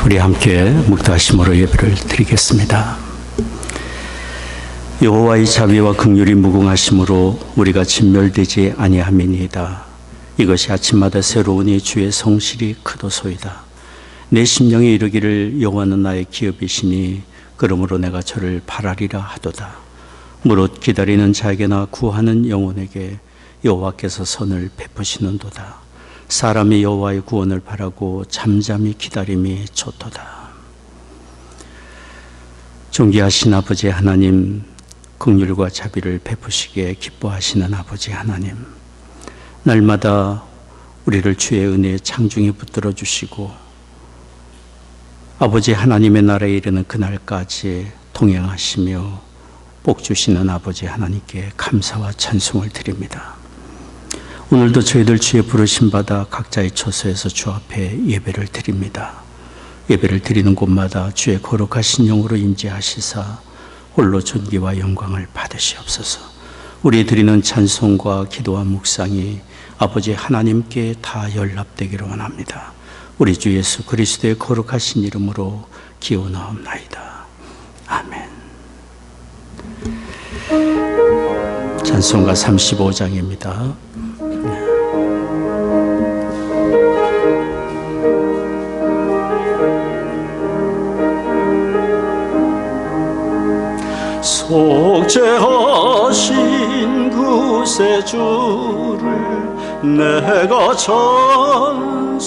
우리 함께 묵도하심으로 예배를 드리겠습니다. 여호와의 자비와 긍휼이 무궁하심으로 우리가 진멸되지 아니함이니이다. 이것이 아침마다 새로우니 주의 성실이 크도소이다. 내 심령이 이르기를 여호와는 나의 기업이시니 그러므로 내가 저를 바라리라 하도다. 무릇 기다리는 자에게나 구하는 영혼에게 여호와께서 선을 베푸시는도다. 사람이 여호와의 구원을 바라고 잠잠히 기다림이 좋도다. 존귀하신 아버지 하나님, 긍휼과 자비를 베푸시기에 기뻐하시는 아버지 하나님, 날마다 우리를 주의 은혜의 창중에 붙들어 주시고 아버지 하나님의 나라에 이르는 그날까지 동행하시며 복 주시는 아버지 하나님께 감사와 찬송을 드립니다. 오늘도 저희들 주의 부르심 받아 각자의 처소에서 주 앞에 예배를 드립니다. 예배를 드리는 곳마다 주의 거룩하신 영으로 임재하시사 홀로 존귀와 영광을 받으시옵소서. 우리 드리는 찬송과 기도와 묵상이 아버지 하나님께 다 연락되기를 원합니다. 우리 주 예수 그리스도의 거룩하신 이름으로 기원하옵나이다. 아멘. 찬송가 35장입니다. 속죄하신 구세주를 내가 찬송하리라.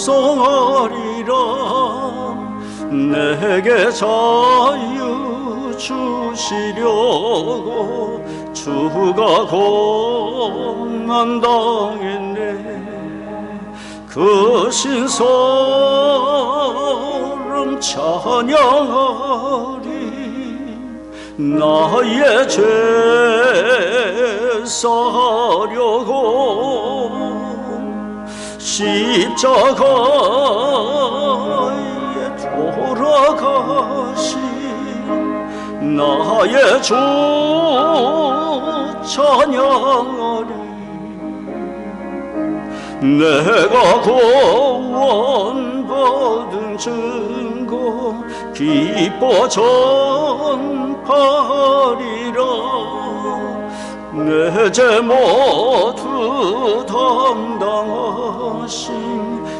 내게 자유 주시려고 주가 고난당했네. 그 신성을 찬양하리. 나의 죄 사하려고 십자가에 돌아가신 나의 주 찬양하리. 내가 구원받은 증거 기뻐 전파리라. 내 죄 모두 담당하신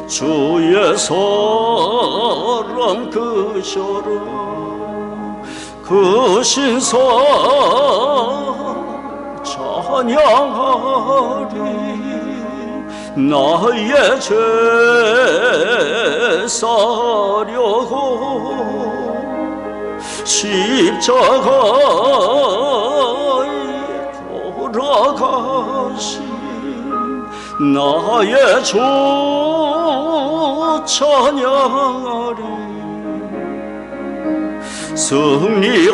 주의 사랑 크셔라. 그 신성 찬양하리. 나의 죄 사려고 십자가에 돌아가신 나의 주 찬양하리. 승리하신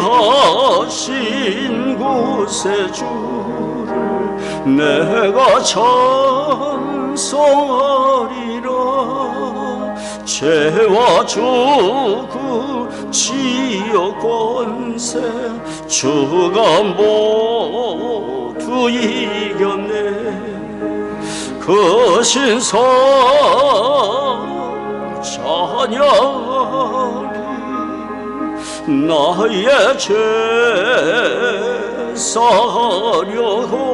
구세주를 내가 찬송하리라. 죄와 죽음 지옥 권세 주가 모두 이겼네. 그 신성 찬양하리. 나의 죄 사하려고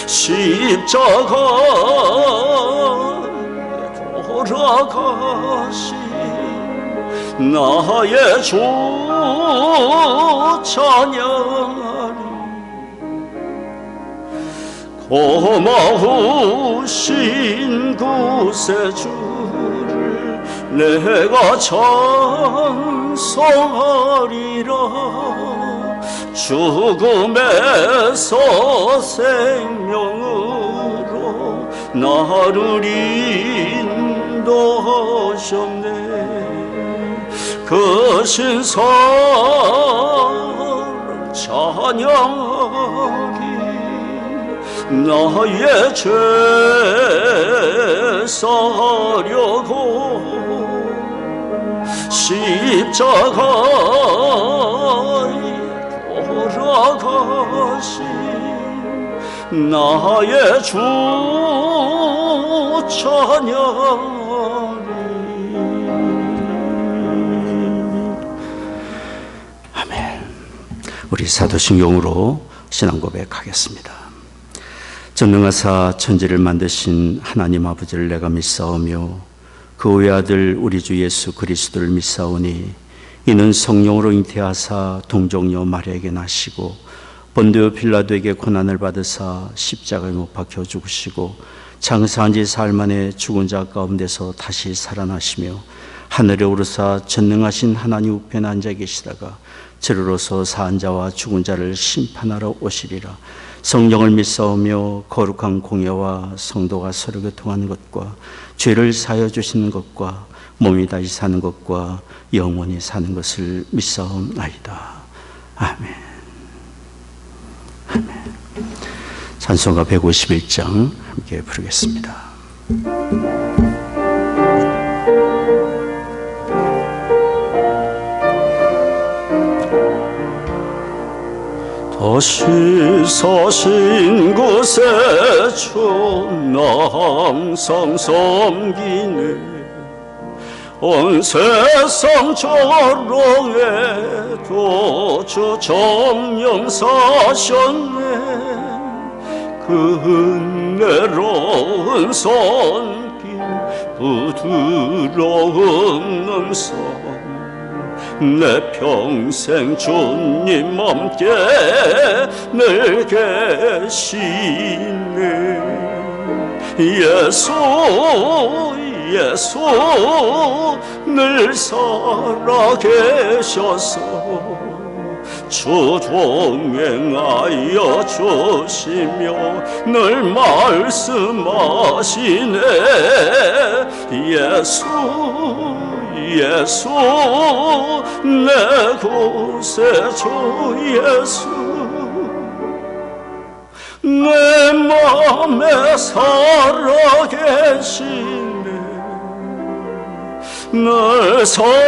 십자가에 돌아가신 나의 주 찬양하리. 고마우신 구세주를 내가 찬송하리라. 죽음에서 생명으로 나를 인도하셨네. 그 신성 찬양하리. 나의 죄 사하려고 십자가에 돌아가신 나의 주 찬양하리. 우리 사도신 용으로 신앙 고백하겠습니다. 전능하사 천지를 만드신 하나님 아버지를 내가 믿사오며 그 외아들 우리 주 예수 그리스도를 믿사오니 이는 성령으로 잉태하사 동정녀 마리아에게 나시고 본디오 빌라도에게 고난을 받으사 십자가에 못 박혀 죽으시고 장사한 지 사흘 만에 죽은 자 가운데서 다시 살아나시며 하늘에 오르사 전능하신 하나님 우편에 앉아 계시다가 저리로서 사한 자와 죽은 자를 심판하러 오시리라. 성령을 믿사오며 거룩한 공예와 성도가 서로 교통하는 것과 죄를 사하여 주시는 것과 몸이 다시 사는 것과 영원히 사는 것을 믿사옵나이다. 아멘. 아멘. 찬송가 151장 함께 부르겠습니다. 다시 사신 곳에 주 나 항상 섬기네. 온 세상 조롱에도 주 정령 사셨네. 그 은혜로운 손길 부드러운 음성 내 평생 주님 함께 늘 계시네. 예수 예수 늘 살아계셔서 주 동행하여 주시며 늘 말씀하시네. 예수 예수 내 구세주 예수 내 맘에 살아계시네. 늘 살아계시네.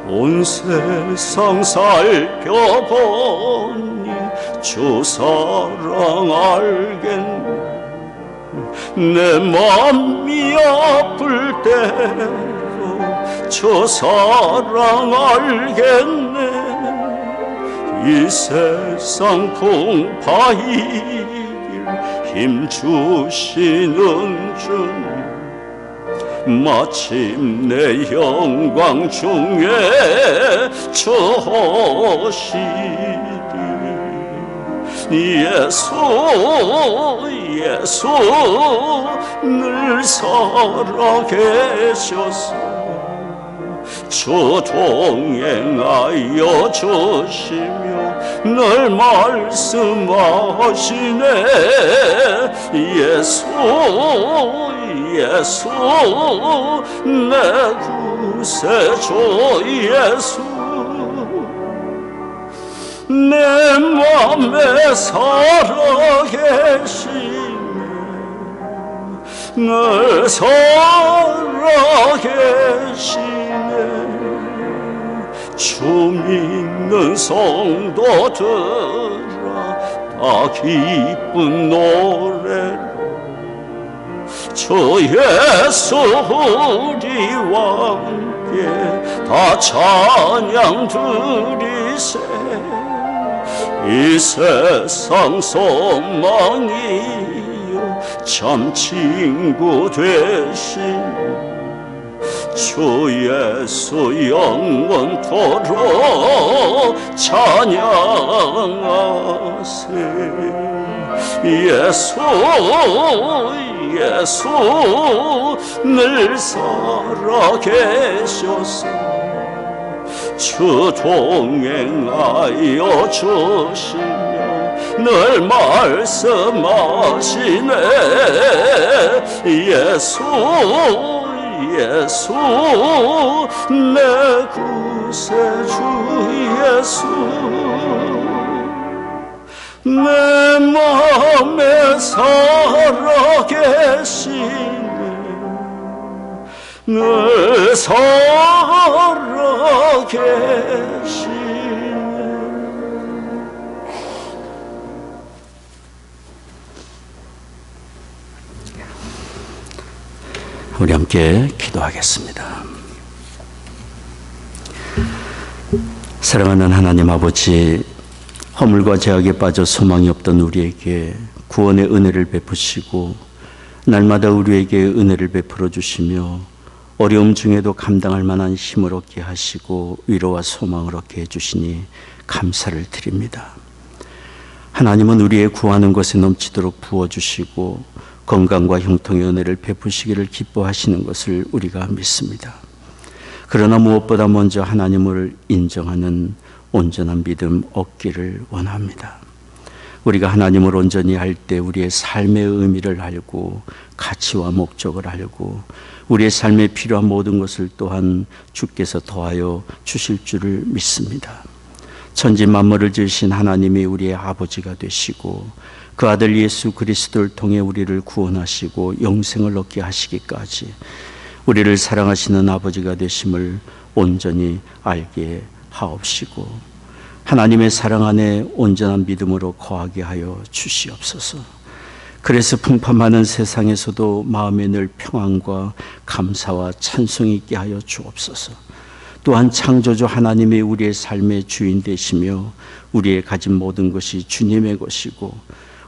온 세상 살펴보니 주 사랑 알겠네. 내 맘이 아플 때로 저 사랑 알겠네. 이 세상 풍파이길 힘주시는 주님 마침내 영광 중에 처하시리. 예수 예수 늘 살아계셔서 주 동행하여 주시며 늘 말씀하시네. 예수 예수 내 구세주 예수 내 맘에 살아계시네. 늘 살아계시네. 주 믿는 성도들아 다 기쁜 노래로 주 예수 우리와 함께 다 찬양 드리세. 이 세상 소망이요 참 친구 되신 주 예수 영원토록 찬양하세. 예수 예수 늘 살아계셔서 주 동행하여 주시며 늘 말씀하시네. 예수 예수 내 구세주 예수 내 맘에 살아계시네. 늘 살아계시네. 우리 함께 기도하겠습니다. 사랑하는 하나님 아버지, 허물과 죄악에 빠져 소망이 없던 우리에게 구원의 은혜를 베푸시고 날마다 우리에게 은혜를 베풀어 주시며 어려움 중에도 감당할 만한 힘을 얻게 하시고 위로와 소망을 얻게 해주시니 감사를 드립니다. 하나님은 우리의 구하는 것에 넘치도록 부어주시고 건강과 형통의 은혜를 베푸시기를 기뻐하시는 것을 우리가 믿습니다. 그러나 무엇보다 먼저 하나님을 인정하는 온전한 믿음 얻기를 원합니다. 우리가 하나님을 온전히 할 때 우리의 삶의 의미를 알고 가치와 목적을 알고 우리의 삶에 필요한 모든 것을 또한 주께서 더하여 주실 줄을 믿습니다. 천지 만물을 지으신 하나님이 우리의 아버지가 되시고 그 아들 예수 그리스도를 통해 우리를 구원하시고 영생을 얻게 하시기까지 우리를 사랑하시는 아버지가 되심을 온전히 알게 하옵시고 하나님의 사랑 안에 온전한 믿음으로 거하게 하여 주시옵소서. 그래서 풍파많은 세상에서도 마음에 늘 평안과 감사와 찬송이 있게 하여 주옵소서. 또한 창조주 하나님이 우리의 삶의 주인 되시며 우리의 가진 모든 것이 주님의 것이고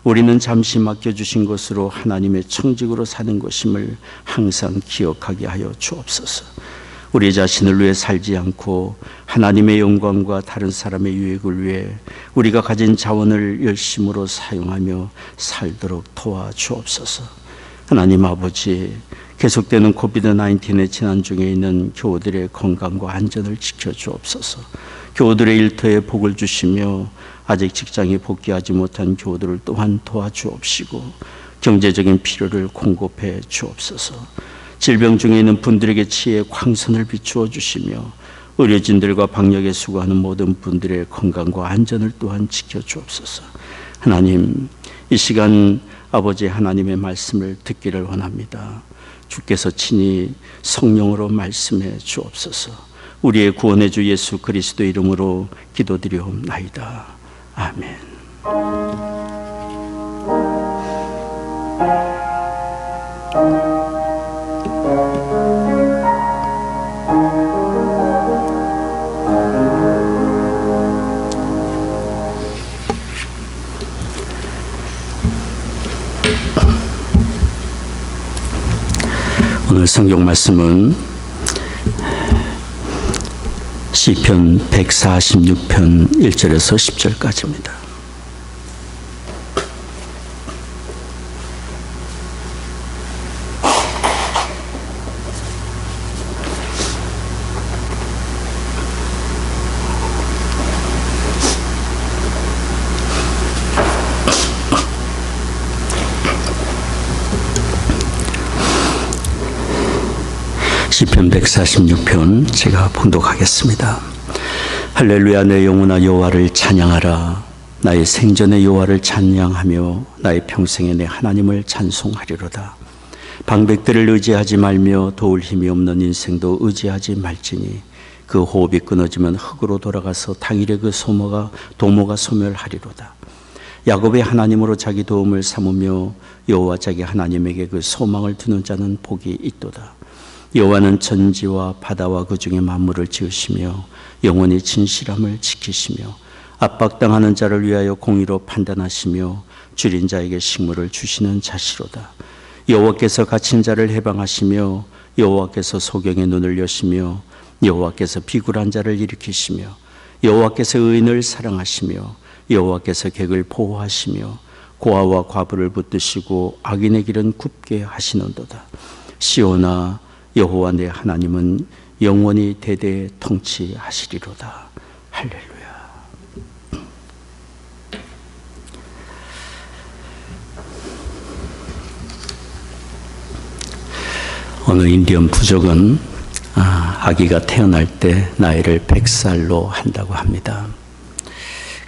우리는 잠시 맡겨주신 것으로 하나님의 청직으로 사는 것임을 항상 기억하게 하여 주옵소서. 우리 자신을 위해 살지 않고 하나님의 영광과 다른 사람의 유익을 위해 우리가 가진 자원을 열심으로 사용하며 살도록 도와주옵소서. 하나님 아버지, 계속되는 코비드-19의 재난 중에 있는 교우들의 건강과 안전을 지켜주옵소서. 교우들의 일터에 복을 주시며 아직 직장에 복귀하지 못한 교우들을 또한 도와주옵시고 경제적인 필요를 공급해 주옵소서. 질병 중에 있는 분들에게 치유의 광선을 비추어 주시며 의료진들과 방역에 수고하는 모든 분들의 건강과 안전을 또한 지켜 주옵소서. 하나님, 이 시간 아버지 하나님의 말씀을 듣기를 원합니다. 주께서 친히 성령으로 말씀해 주옵소서. 우리의 구원의 주 예수 그리스도 이름으로 기도드리옵나이다. 아멘. 오늘 성경 말씀은 시편 146편 1절에서 10절까지입니다. 시편 146편 제가 봉독하겠습니다. 할렐루야, 내 영혼아 여호와를 찬양하라. 나의 생전에 여호와를 찬양하며 나의 평생에 내 하나님을 찬송하리로다. 방백들을 의지하지 말며 도울 힘이 없는 인생도 의지하지 말지니 그 호흡이 끊어지면 흙으로 돌아가서 당일에 그 도모가 소멸하리로다. 야곱의 하나님으로 자기 도움을 삼으며 여호와 자기 하나님에게 그 소망을 두는 자는 복이 있도다. 여호와는 천지와 바다와 그 중에 만물을 지으시며 영원히 진실함을 지키시며 압박당하는 자를 위하여 공의로 판단하시며 줄인 자에게 식물을 주시는 자시로다. 여호와께서 갇힌 자를 해방하시며 여호와께서 소경의 눈을 여시며 여호와께서 비굴한 자를 일으키시며 여호와께서 의인을 사랑하시며 여호와께서 객을 보호하시며 고아와 과부를 붙드시고 악인의 길은 굽게 하시는도다. 시온아, 여호와 내 하나님은 영원히 대대 통치하시리로다. 할렐루야. 어느 인디언 부족은 아기가 태어날 때 나이를 100살로 한다고 합니다.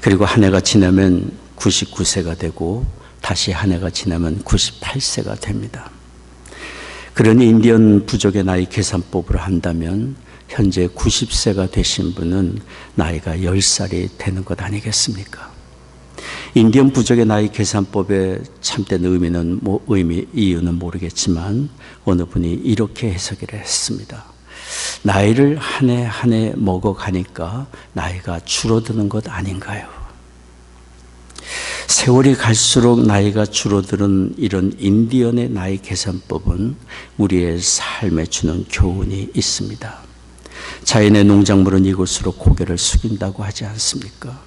그리고 한 해가 지나면 99세가 되고 다시 한 해가 지나면 98세가 됩니다. 그러니 인디언 부족의 나이 계산법으로 한다면 현재 90세가 되신 분은 나이가 10살이 되는 것 아니겠습니까? 인디언 부족의 나이 계산법의 참된 이유는 모르겠지만 어느 분이 이렇게 해석을 했습니다. 나이를 한 해 한 해 먹어가니까 나이가 줄어드는 것 아닌가요? 세월이 갈수록 나이가 줄어드는 이런 인디언의 나이 계산법은 우리의 삶에 주는 교훈이 있습니다. 자연의 농작물은 이곳으로 고개를 숙인다고 하지 않습니까?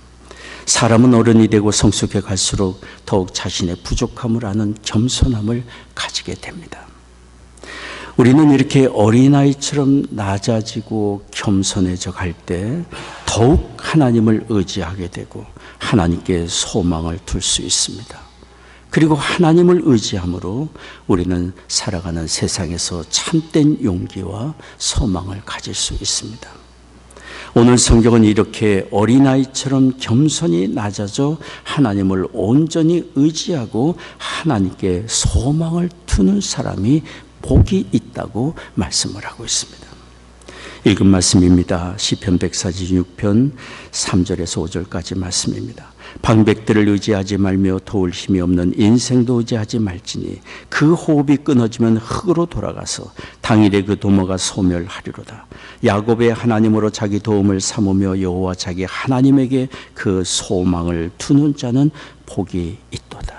사람은 어른이 되고 성숙해 갈수록 더욱 자신의 부족함을 아는 겸손함을 가지게 됩니다. 우리는 이렇게 어린아이처럼 낮아지고 겸손해져 갈 때 더욱 하나님을 의지하게 되고 하나님께 소망을 둘 수 있습니다. 그리고 하나님을 의지함으로 우리는 살아가는 세상에서 참된 용기와 소망을 가질 수 있습니다. 오늘 성경은 이렇게 어린아이처럼 겸손히 낮아져 하나님을 온전히 의지하고 하나님께 소망을 두는 사람이 복이 있다고 말씀을 하고 있습니다. 읽은 말씀입니다. 시편 146편 3절에서 5절까지 말씀입니다. 방백들을 의지하지 말며 도울 힘이 없는 인생도 의지하지 말지니 그 호흡이 끊어지면 흙으로 돌아가서 당일에 그 도모가 소멸하리로다. 야곱의 하나님으로 자기 도움을 삼으며 여호와 자기 하나님에게 그 소망을 두는 자는 복이 있도다.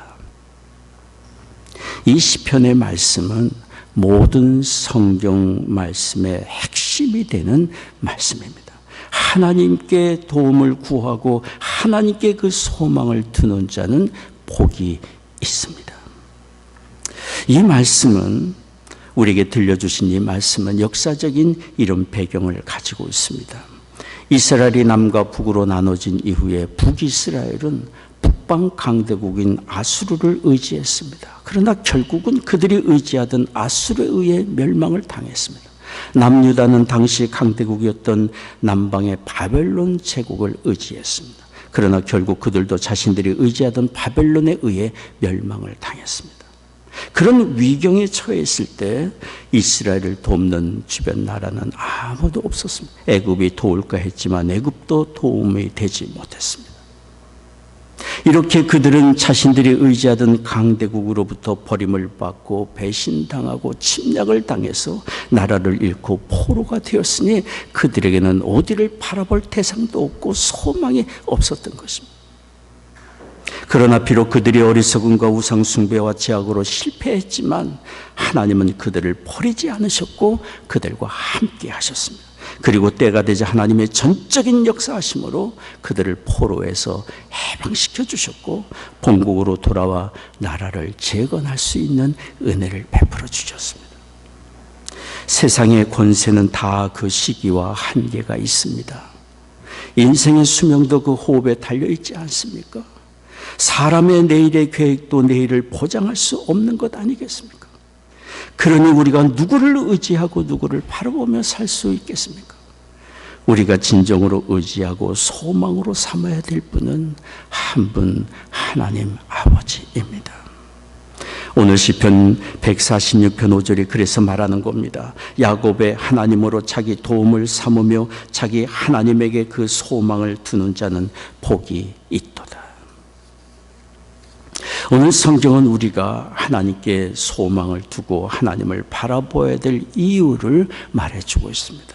이 시편의 말씀은 모든 성경 말씀의 핵심이 되는 말씀입니다. 하나님께 도움을 구하고 하나님께 그 소망을 두는 자는 복이 있습니다. 이 말씀은 우리에게 들려주신 이 말씀은 역사적인 이런 배경을 가지고 있습니다. 이스라엘이 남과 북으로 나눠진 이후에 북이스라엘은 북방 강대국인 아수르를 의지했습니다. 그러나 결국은 그들이 의지하던 아수르에 의해 멸망을 당했습니다. 남유다는 당시 강대국이었던 남방의 바벨론 제국을 의지했습니다. 그러나 결국 그들도 자신들이 의지하던 바벨론에 의해 멸망을 당했습니다. 그런 위경에 처했을 때 이스라엘을 돕는 주변 나라는 아무도 없었습니다. 애굽이 도울까 했지만 애굽도 도움이 되지 못했습니다. 이렇게 그들은 자신들이 의지하던 강대국으로부터 버림을 받고 배신당하고 침략을 당해서 나라를 잃고 포로가 되었으니 그들에게는 어디를 바라볼 대상도 없고 소망이 없었던 것입니다. 그러나 비록 그들이 어리석음과 우상 숭배와 제약으로 실패했지만 하나님은 그들을 버리지 않으셨고 그들과 함께 하셨습니다. 그리고 때가 되자 하나님의 전적인 역사하심으로 그들을 포로에서 해방시켜 주셨고 본국으로 돌아와 나라를 재건할 수 있는 은혜를 베풀어 주셨습니다. 세상의 권세는 다 그 시기와 한계가 있습니다. 인생의 수명도 그 호흡에 달려있지 않습니까? 사람의 내일의 계획도 내일을 보장할 수 없는 것 아니겠습니까? 그러니 우리가 누구를 의지하고 누구를 바라보며 살 수 있겠습니까? 우리가 진정으로 의지하고 소망으로 삼아야 될 분은 한 분 하나님 아버지입니다. 오늘 시편 146편 5절이 그래서 말하는 겁니다. 야곱의 하나님으로 자기 도움을 삼으며 자기 하나님에게 그 소망을 두는 자는 복이 있도다. 오늘 성경은 우리가 하나님께 소망을 두고 하나님을 바라보아야 될 이유를 말해주고 있습니다.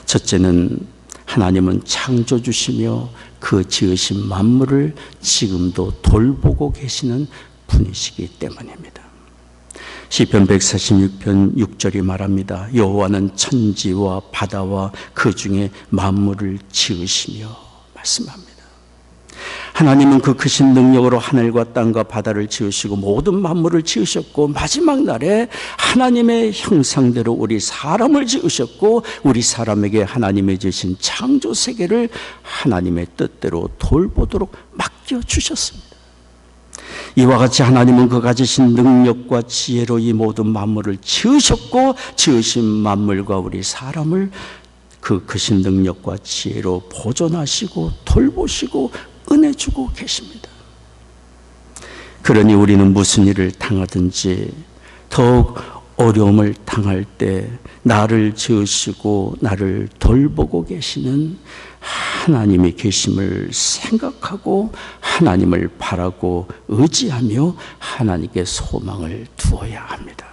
첫째는 하나님은 창조주시며 그 지으신 만물을 지금도 돌보고 계시는 분이시기 때문입니다. 시편 146편 6절이 말합니다. 여호와는 천지와 바다와 그 중에 만물을 지으시며 말씀합니다. 하나님은 그 크신 능력으로 하늘과 땅과 바다를 지으시고 모든 만물을 지으셨고 마지막 날에 하나님의 형상대로 우리 사람을 지으셨고 우리 사람에게 하나님의 주신 창조 세계를 하나님의 뜻대로 돌보도록 맡겨주셨습니다. 이와 같이 하나님은 그 가지신 능력과 지혜로 이 모든 만물을 지으셨고 지으신 만물과 우리 사람을 그 크신 능력과 지혜로 보존하시고 돌보시고 은혜 주고 계십니다. 그러니 우리는 무슨 일을 당하든지 더욱 어려움을 당할 때 나를 지으시고 나를 돌보고 계시는 하나님이 계심을 생각하고 하나님을 바라고 의지하며 하나님께 소망을 두어야 합니다.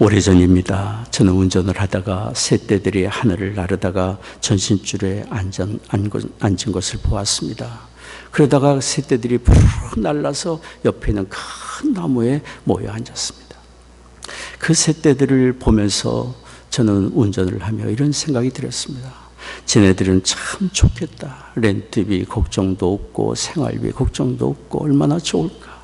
오래전입니다. 저는 운전을 하다가 새떼들이 하늘을 나르다가 전신줄에 앉은 것을 보았습니다. 그러다가 새떼들이 푸르르 날라서 옆에 있는 큰 나무에 모여 앉았습니다. 그 새떼들을 보면서 저는 운전을 하며 이런 생각이 들었습니다. 쟤네들은 참 좋겠다. 렌트비 걱정도 없고 생활비 걱정도 없고 얼마나 좋을까.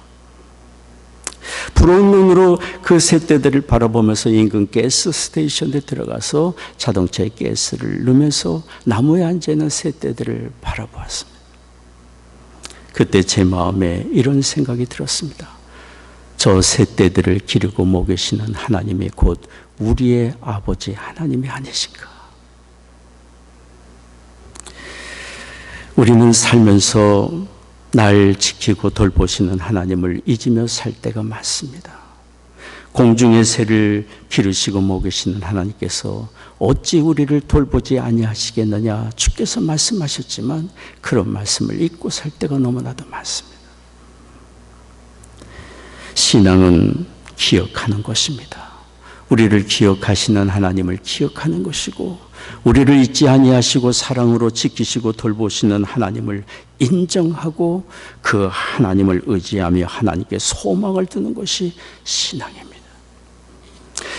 부러운 눈으로 그 새떼들을 바라보면서 인근 가스 스테이션에 들어가서 자동차에 가스를 넣으면서 나무에 앉아있는 새떼들을 바라보았습니다. 그때 제 마음에 이런 생각이 들었습니다. 저 새떼들을 기르고 먹이시는 하나님이 곧 우리의 아버지 하나님이 아니신가. 우리는 살면서 날 지키고 돌보시는 하나님을 잊으며 살 때가 많습니다. 공중의 새를 기르시고 먹이시는 하나님께서 어찌 우리를 돌보지 아니하시겠느냐 주께서 말씀하셨지만 그런 말씀을 잊고 살 때가 너무나도 많습니다. 신앙은 기억하는 것입니다. 우리를 기억하시는 하나님을 기억하는 것이고 우리를 잊지 아니하시고 사랑으로 지키시고 돌보시는 하나님을 인정하고 그 하나님을 의지하며 하나님께 소망을 두는 것이 신앙입니다.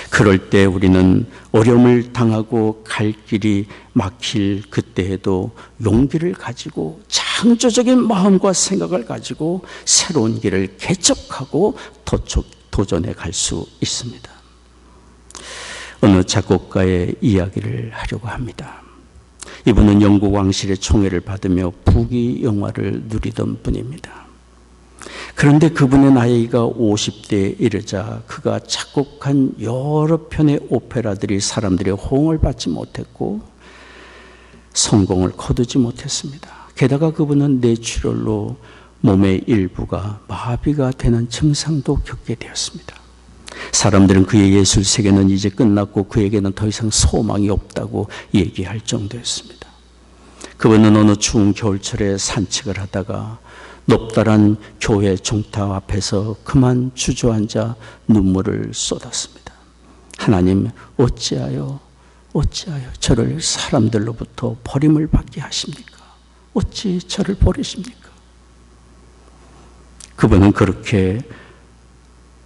그럴 때 우리는 어려움을 당하고 갈 길이 막힐 그때에도 용기를 가지고 창조적인 마음과 생각을 가지고 새로운 길을 개척하고 도전해 갈 수 있습니다. 어느 작곡가의 이야기를 하려고 합니다. 이분은 영국 왕실의 총애를 받으며 부귀 영화를 누리던 분입니다. 그런데 그분의 나이가 50대에 이르자 그가 작곡한 여러 편의 오페라들이 사람들의 호응을 받지 못했고 성공을 거두지 못했습니다. 게다가 그분은 뇌출혈로 몸의 일부가 마비가 되는 증상도 겪게 되었습니다. 사람들은 그의 예술 세계는 이제 끝났고 그에게는 더 이상 소망이 없다고 얘기할 정도였습니다. 그분은 어느 추운 겨울철에 산책을 하다가 높다란 교회 종탑 앞에서 그만 주저앉아 눈물을 쏟았습니다. 하나님, 어찌하여 저를 사람들로부터 버림을 받게 하십니까? 어찌 저를 버리십니까? 그분은 그렇게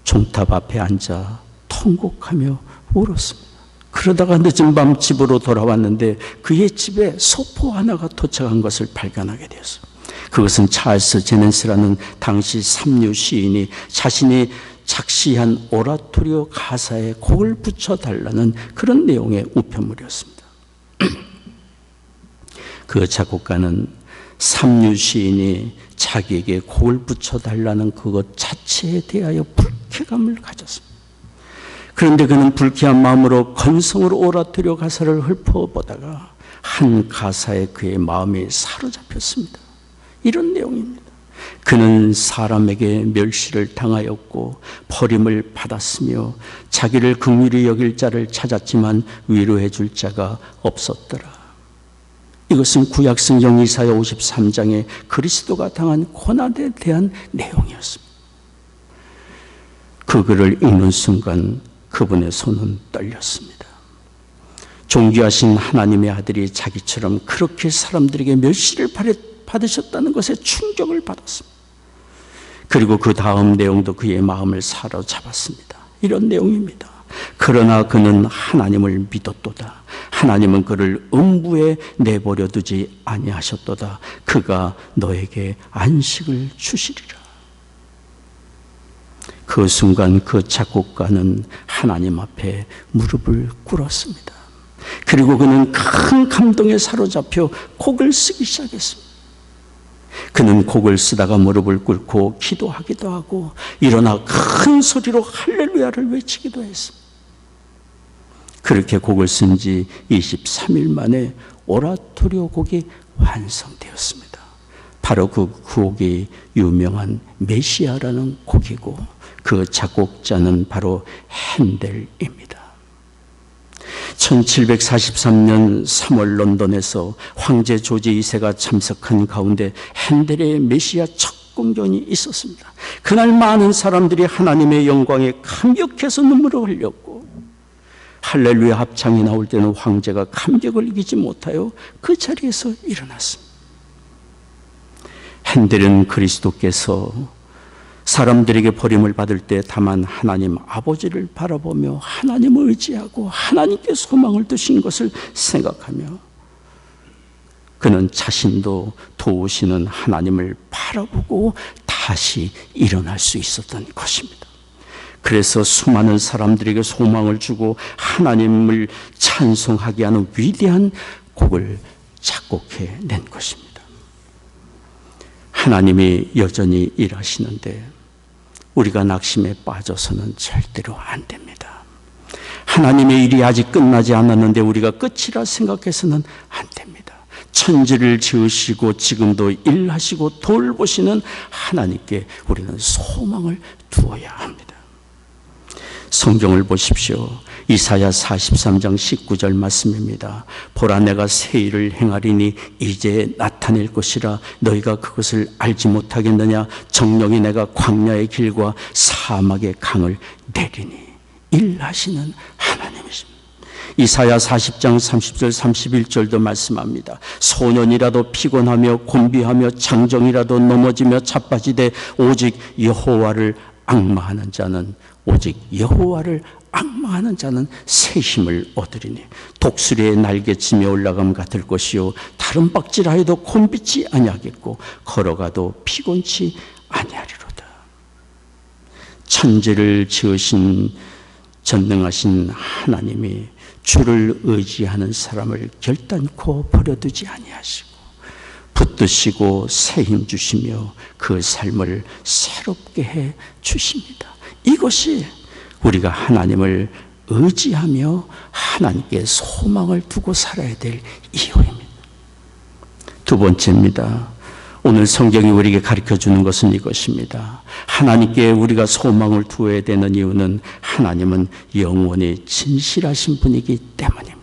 종탑 앞에 앉아 통곡하며 울었습니다. 그러다가 늦은 밤 집으로 돌아왔는데 그의 집에 소포 하나가 도착한 것을 발견하게 되었습니다. 그것은 찰스 제넨스라는 당시 삼류 시인이 자신이 작시한 오라토리오 가사에 곡을 붙여달라는 그런 내용의 우편물이었습니다. 그 작곡가는 삼류 시인이 자기에게 곡을 붙여달라는 그것 자체에 대하여 불쾌감을 가졌습니다. 그런데 그는 불쾌한 마음으로 건성으로 오라토리오 가사를 읊어보다가 한 가사에 그의 마음이 사로잡혔습니다. 이런 내용입니다. 그는 사람에게 멸시를 당하였고 버림을 받았으며 자기를 긍휼히 여길 자를 찾았지만 위로해 줄 자가 없었더라. 이것은 구약성경 이사야 53장에 그리스도가 당한 고난에 대한 내용이었습니다. 그 글을 읽는 순간 그분의 손은 떨렸습니다. 존귀하신 하나님의 아들이 자기처럼 그렇게 사람들에게 멸시를 받으셨다는 것에 충격을 받았습니다. 그리고 그 다음 내용도 그의 마음을 사로잡았습니다. 이런 내용입니다. 그러나 그는 하나님을 믿었도다. 하나님은 그를 음부에 내버려 두지 아니하셨도다. 그가 너에게 안식을 주시리라. 그 순간 그 작곡가는 하나님 앞에 무릎을 꿇었습니다. 그리고 그는 큰 감동에 사로잡혀 곡을 쓰기 시작했습니다. 그는 곡을 쓰다가 무릎을 꿇고 기도하기도 하고 일어나 큰 소리로 할렐루야를 외치기도 했습니다. 그렇게 곡을 쓴 지 23일 만에 오라토리오 곡이 완성되었습니다. 바로 그 곡이 유명한 메시아라는 곡이고 그 작곡자는 바로 핸델입니다. 1743년 3월 런던에서 황제 조지 2세가 참석한 가운데 핸델의 메시아 첫 공연이 있었습니다. 그날 많은 사람들이 하나님의 영광에 감격해서 눈물을 흘렸고 할렐루야 합창이 나올 때는 황제가 감격을 이기지 못하여 그 자리에서 일어났습니다. 핸델은 그리스도께서 사람들에게 버림을 받을 때 다만 하나님 아버지를 바라보며 하나님을 의지하고 하나님께 소망을 두신 것을 생각하며 그는 자신도 도우시는 하나님을 바라보고 다시 일어날 수 있었던 것입니다. 그래서 수많은 사람들에게 소망을 주고 하나님을 찬송하게 하는 위대한 곡을 작곡해 낸 것입니다. 하나님이 여전히 일하시는데 우리가 낙심에 빠져서는 절대로 안 됩니다. 하나님의 일이 아직 끝나지 않았는데 우리가 끝이라 생각해서는 안 됩니다. 천지를 지으시고 지금도 일하시고 돌보시는 하나님께 우리는 소망을 두어야 합니다. 성경을 보십시오. 이사야 43장 19절 말씀입니다. 보라 내가 새 일을 행하리니 이제 나타낼 것이라 너희가 그것을 알지 못하겠느냐. 정령이 내가 광야의 길과 사막의 강을 내리니. 일하시는 하나님이십니다. 이사야 40장 30절 31절도 말씀합니다. 소년이라도 피곤하며 곤비하며 장정이라도 넘어지며 자빠지되 오직 여호와를 앙마하는 자는 오직 여호와를 앙마하는 자는 새 힘을 얻으리니 독수리의 날개치며 올라감 같을 것이요 다른 박질하여도 곤비지 아니하겠고 걸어가도 피곤치 아니하리로다. 천지를 지으신 전능하신 하나님이 주를 의지하는 사람을 결단코 버려두지 아니하시고 붙드시고 새 힘 주시며 그 삶을 새롭게 해 주십니다. 이것이 우리가 하나님을 의지하며 하나님께 소망을 두고 살아야 될 이유입니다. 두 번째입니다. 오늘 성경이 우리에게 가르쳐주는 것은 이것입니다. 하나님께 우리가 소망을 두어야 되는 이유는 하나님은 영원히 진실하신 분이기 때문입니다.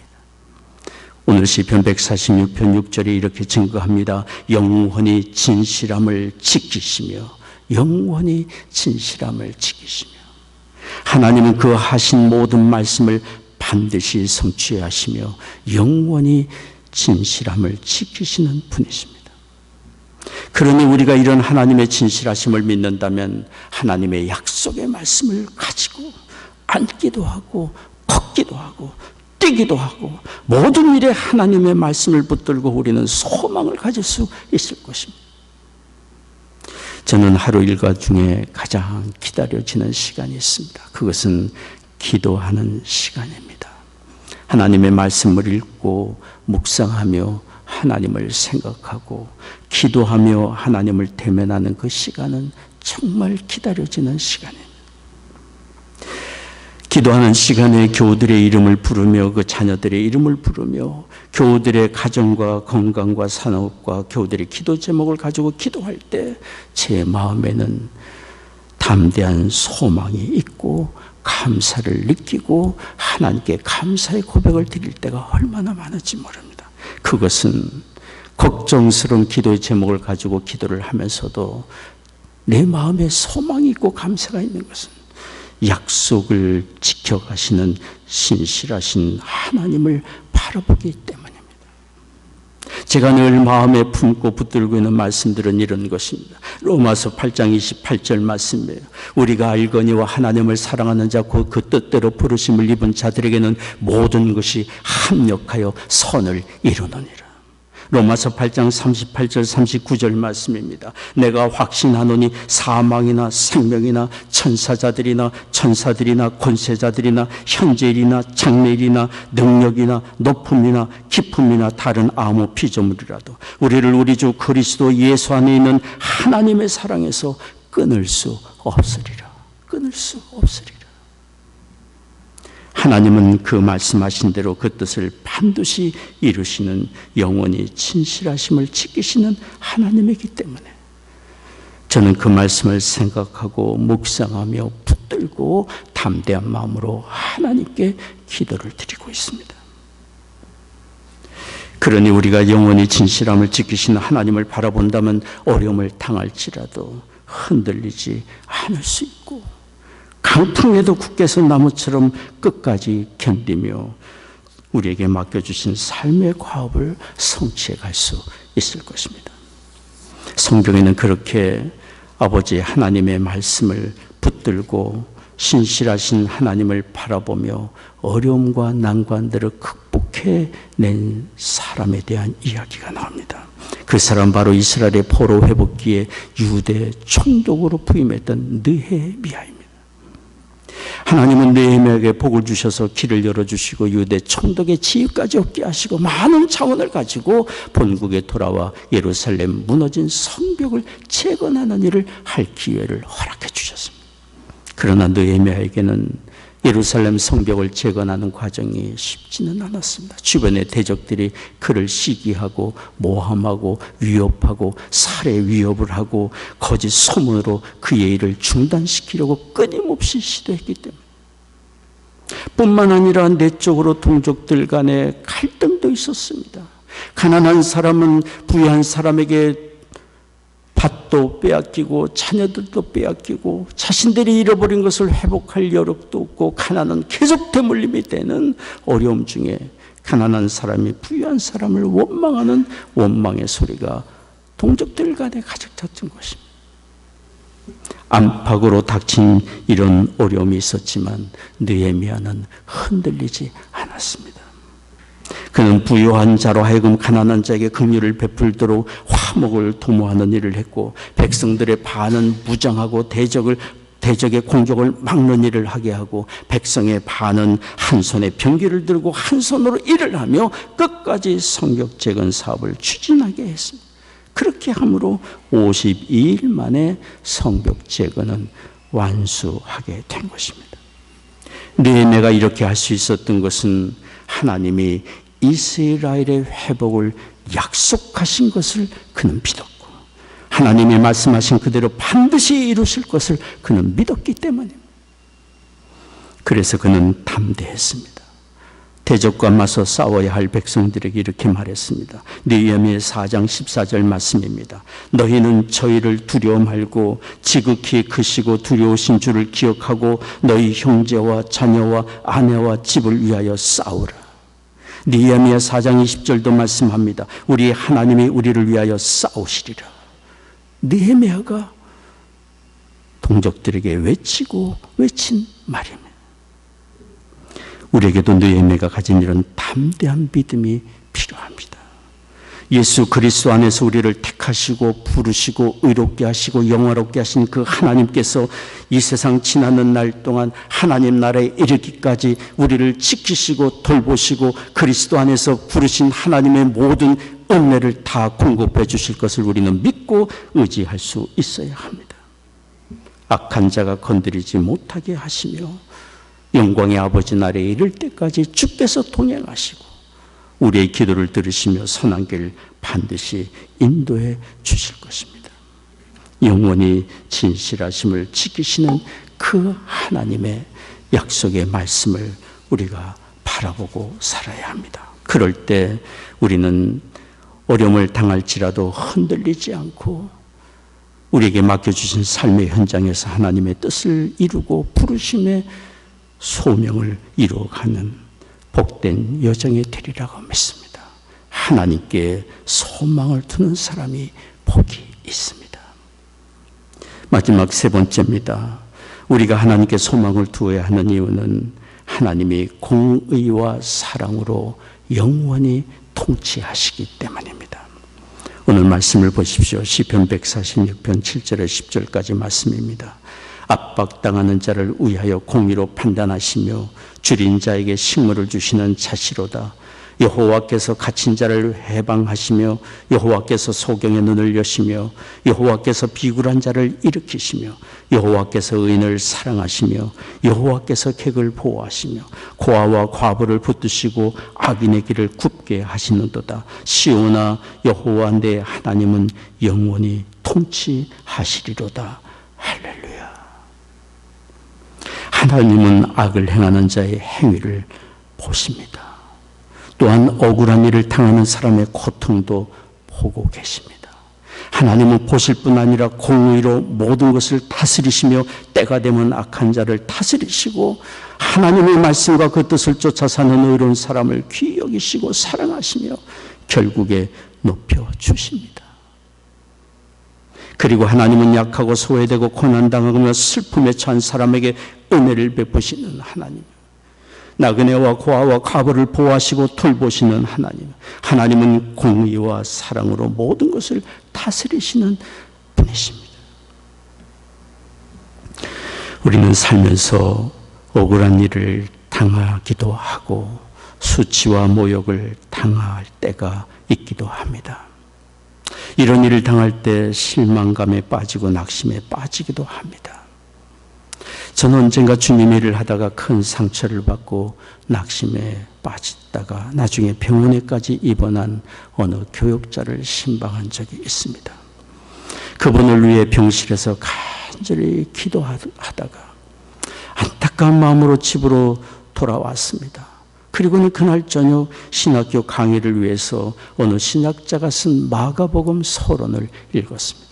오늘 시편 146편 6절에 이렇게 증거합니다. 영원히 진실함을 지키시며 영원히 진실함을 지키시며 하나님은 그 하신 모든 말씀을 반드시 성취하시며 영원히 진실함을 지키시는 분이십니다. 그러니 우리가 이런 하나님의 진실하심을 믿는다면 하나님의 약속의 말씀을 가지고 앉기도 하고 걷기도 하고 뛰기도 하고 모든 일에 하나님의 말씀을 붙들고 우리는 소망을 가질 수 있을 것입니다. 저는 하루 일과 중에 가장 기다려지는 시간이 있습니다. 그것은 기도하는 시간입니다. 하나님의 말씀을 읽고 묵상하며 하나님을 생각하고 기도하며 하나님을 대면하는 그 시간은 정말 기다려지는 시간입니다. 기도하는 시간에 교우들의 이름을 부르며 그 자녀들의 이름을 부르며 교우들의 가정과 건강과 산업과 교우들의 기도 제목을 가지고 기도할 때 제 마음에는 담대한 소망이 있고 감사를 느끼고 하나님께 감사의 고백을 드릴 때가 얼마나 많은지 모릅니다. 그것은 걱정스러운 기도의 제목을 가지고 기도를 하면서도 내 마음에 소망이 있고 감사가 있는 것은 약속을 지켜가시는 신실하신 하나님을 바라보기 때문입니다. 제가 늘 마음에 품고 붙들고 있는 말씀들은 이런 것입니다. 로마서 8장 28절 말씀이에요. 우리가 알거니와 하나님을 사랑하는 자 곧 그 뜻대로 부르심을 입은 자들에게는 모든 것이 합력하여 선을 이루느니라. 로마서 8장 38절 39절 말씀입니다. 내가 확신하노니 사망이나 생명이나 천사들이나 권세자들이나 현재일이나 장래일이나 능력이나 높음이나 깊음이나 다른 아무 피조물이라도 우리를 우리 주 그리스도 예수 안에 있는 하나님의 사랑에서 끊을 수 없으리라. 끊을 수 없으리라. 하나님은 그 말씀하신 대로 그 뜻을 반드시 이루시는 영원히 진실하심을 지키시는 하나님이기 때문에 저는 그 말씀을 생각하고 묵상하며 붙들고 담대한 마음으로 하나님께 기도를 드리고 있습니다. 그러니 우리가 영원히 진실함을 지키시는 하나님을 바라본다면 어려움을 당할지라도 흔들리지 않을 수 있고 강풍에도 굳게 선 나무처럼 끝까지 견디며 우리에게 맡겨주신 삶의 과업을 성취해 갈 수 있을 것입니다. 성경에는 그렇게 아버지 하나님의 말씀을 붙들고 신실하신 하나님을 바라보며 어려움과 난관들을 극복해낸 사람에 대한 이야기가 나옵니다. 그 사람 바로 이스라엘의 포로 회복기에 유대 총독으로 부임했던 느헤미야입니다. 하나님은 느헤미야에게 복을 주셔서 길을 열어주시고 유대 총독의 지위까지 얻게 하시고 많은 자원을 가지고 본국에 돌아와 예루살렘 무너진 성벽을 재건하는 일을 할 기회를 허락해 주셨습니다. 그러나 느헤미야에게는 예루살렘 성벽을 재건하는 과정이 쉽지는 않았습니다. 주변의 대적들이 그를 시기하고 모함하고 위협하고 살해 위협을 하고 거짓 소문으로 그의 일을 중단시키려고 끊임없이 시도했기 때문에 뿐만 아니라 내적으로 동족들 간의 갈등도 있었습니다. 가난한 사람은 부유한 사람에게 밭도 빼앗기고 자녀들도 빼앗기고 자신들이 잃어버린 것을 회복할 여력도 없고 가난은 계속 대물림이 되는 어려움 중에 가난한 사람이 부유한 사람을 원망하는 원망의 소리가 동족들 간에 가득 찼던 것입니다. 안팎으로 닥친 이런 어려움이 있었지만 느헤미야는 흔들리지 않았습니다. 그는 부유한 자로 하여금 가난한 자에게 긍휼을 베풀도록 화목을 도모하는 일을 했고 백성들의 반은 무장하고 대적의 공격을 막는 일을 하게 하고 백성의 반은 한 손에 병기를 들고 한 손으로 일을 하며 끝까지 성벽 재건 사업을 추진하게 했습니다. 그렇게 함으로 52일 만에 성벽 재건은 완수하게 된 것입니다. 느헤미야가 이렇게 할 수 있었던 것은 하나님이 이스라엘의 회복을 약속하신 것을 그는 믿었고 하나님이 말씀하신 그대로 반드시 이루실 것을 그는 믿었기 때문입니다. 그래서 그는 담대했습니다. 대적과 맞서 싸워야 할 백성들에게 이렇게 말했습니다. 느헤미야 4장 14절 말씀입니다. 너희는 저희를 두려워 말고 지극히 크시고 두려우신 주를 기억하고 너희 형제와 자녀와 아내와 집을 위하여 싸우라. 느헤미야 4장 20절도 말씀합니다. 우리 하나님이 우리를 위하여 싸우시리라. 느헤미야가 동족들에게 외친 말입니다. 우리에게도 느헤미야가 가진 이런 담대한 믿음이 필요합니다. 예수 그리스도 안에서 우리를 택하시고 부르시고 의롭게 하시고 영화롭게 하신 그 하나님께서 이 세상 지나는 날 동안 하나님 나라에 이르기까지 우리를 지키시고 돌보시고 그리스도 안에서 부르신 하나님의 모든 은혜를 다 공급해 주실 것을 우리는 믿고 의지할 수 있어야 합니다. 악한 자가 건드리지 못하게 하시며 영광의 아버지 나라에 이를 때까지 주께서 동행하시고 우리의 기도를 들으시며 선한 길 반드시 인도해 주실 것입니다. 영원히 진실하심을 지키시는 그 하나님의 약속의 말씀을 우리가 바라보고 살아야 합니다. 그럴 때 우리는 어려움을 당할지라도 흔들리지 않고 우리에게 맡겨주신 삶의 현장에서 하나님의 뜻을 이루고 부르심의 소명을 이루어가는 복된 여정이 되리라고 믿습니다. 하나님께 소망을 두는 사람이 복이 있습니다. 마지막 세 번째입니다. 우리가 하나님께 소망을 두어야 하는 이유는 하나님이 공의와 사랑으로 영원히 통치하시기 때문입니다. 오늘 말씀을 보십시오. 시편 146편 7절에 10절까지 말씀입니다. 압박당하는 자를 위하여 공의로 판단하시며 줄인 자에게 식물을 주시는 자시로다. 여호와께서 갇힌 자를 해방하시며 여호와께서 소경의 눈을 여시며 여호와께서 비굴한 자를 일으키시며 여호와께서 의인을 사랑하시며 여호와께서 객을 보호하시며 고아와 과부를 붙드시고 악인의 길을 굽게 하시는도다. 시온아 여호와 내 하나님은 영원히 통치하시리로다. 할렐루야. 하나님은 악을 행하는 자의 행위를 보십니다. 또한 억울한 일을 당하는 사람의 고통도 보고 계십니다. 하나님은 보실 뿐 아니라 공의로 모든 것을 다스리시며 때가 되면 악한 자를 다스리시고 하나님의 말씀과 그 뜻을 쫓아 사는 의로운 사람을 귀히 여기시고 사랑하시며 결국에 높여주십니다. 그리고 하나님은 약하고 소외되고 고난당하며 슬픔에 처한 사람에게 은혜를 베푸시는 하나님, 나그네와 고아와 과부를 보호하시고 돌보시는 하나님, 하나님은 공의와 사랑으로 모든 것을 다스리시는 분이십니다. 우리는 살면서 억울한 일을 당하기도 하고 수치와 모욕을 당할 때가 있기도 합니다. 이런 일을 당할 때 실망감에 빠지고 낙심에 빠지기도 합니다. 저는 언젠가 주님의 일을 하다가 큰 상처를 받고 낙심에 빠지다가 나중에 병원에까지 입원한 어느 교육자를 신방한 적이 있습니다. 그분을 위해 병실에서 간절히 기도하다가 안타까운 마음으로 집으로 돌아왔습니다. 그리고는 그날 저녁 신학교 강의를 위해서 어느 신학자가 쓴 마가복음 서론을 읽었습니다.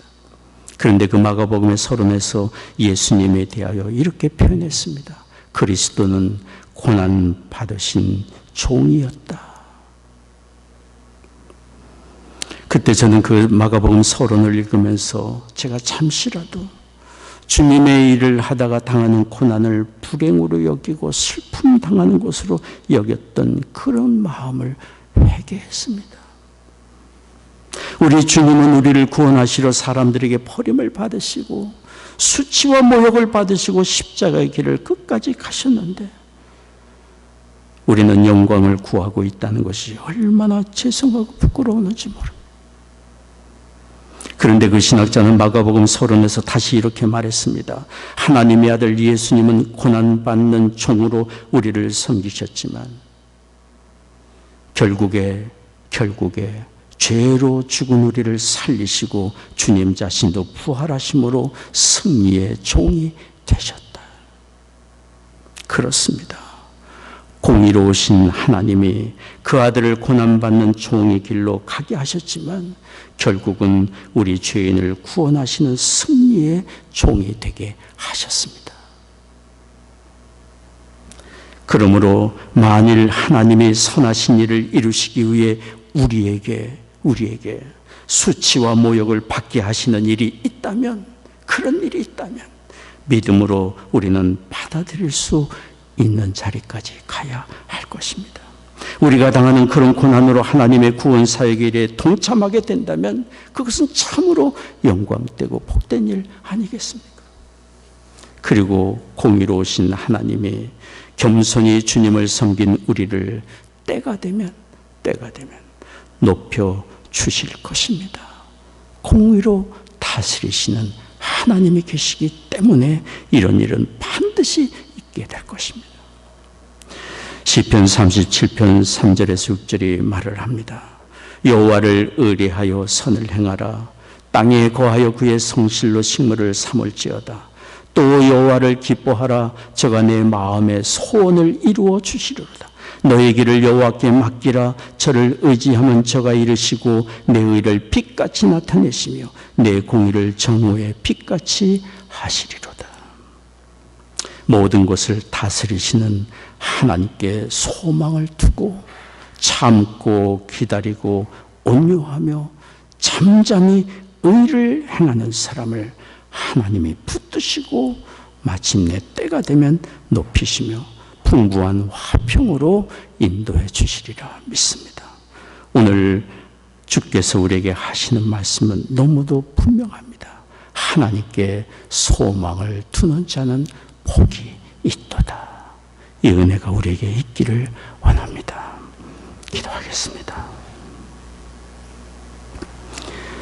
그런데 그 마가복음의 서론에서 예수님에 대하여 이렇게 표현했습니다. 그리스도는 고난 받으신 종이었다. 그때 저는 그 마가복음 서론을 읽으면서 제가 잠시라도 주님의 일을 하다가 당하는 고난을 불행으로 여기고 슬픔 당하는 것으로 여겼던 그런 마음을 회개했습니다. 우리 주님은 우리를 구원하시러 사람들에게 버림을 받으시고 수치와 모욕을 받으시고 십자가의 길을 끝까지 가셨는데 우리는 영광을 구하고 있다는 것이 얼마나 죄송하고 부끄러웠는지 모릅니다. 그런데 그 신학자는 마가복음 서론에서 다시 이렇게 말했습니다. 하나님의 아들 예수님은 고난받는 종으로 우리를 섬기셨지만 결국에 죄로 죽은 우리를 살리시고 주님 자신도 부활하심으로 승리의 종이 되셨다. 그렇습니다. 공의로우신 하나님이 그 아들을 고난받는 종의 길로 가게 하셨지만 결국은 우리 죄인을 구원하시는 승리의 종이 되게 하셨습니다. 그러므로 만일 하나님이 선하신 일을 이루시기 위해 우리에게 수치와 모욕을 받게 하시는 일이 있다면, 그런 일이 있다면 믿음으로 우리는 받아들일 수 있는 자리까지 가야 할 것입니다. 우리가 당하는 그런 고난으로 하나님의 구원 사역의 일에 동참하게 된다면 그것은 참으로 영광되고 복된 일 아니겠습니까? 그리고 공의로우신 하나님이 겸손히 주님을 섬긴 우리를 때가 되면 높여 주실 것입니다. 공의로 다스리시는 하나님이 계시기 때문에 이런 일은 반드시 있게 될 것입니다. 시편 37편 3절에서 6절이 말을 합니다. 여호와를 의뢰하여 선을 행하라. 땅에 거하여 그의 성실로 식물을 삼을지어다. 또 여호와를 기뻐하라. 저가 내 마음의 소원을 이루어 주시리로다. 너의 길을 여호와께 맡기라. 저를 의지하면 저가 이르시고 내 의를 빛같이 나타내시며 내 공의를 정오의 빛같이 하시리로다. 모든 것을 다스리시는 하나님께 소망을 두고 참고 기다리고 온유하며 잠잠히 의를 행하는 사람을 하나님이 붙드시고 마침내 때가 되면 높이시며 풍부한 화평으로 인도해 주시리라 믿습니다. 오늘 주께서 우리에게 하시는 말씀은 너무도 분명합니다. 하나님께 소망을 두는 자는 복이 있도다. 이 은혜가 우리에게 있기를 원합니다. 기도하겠습니다.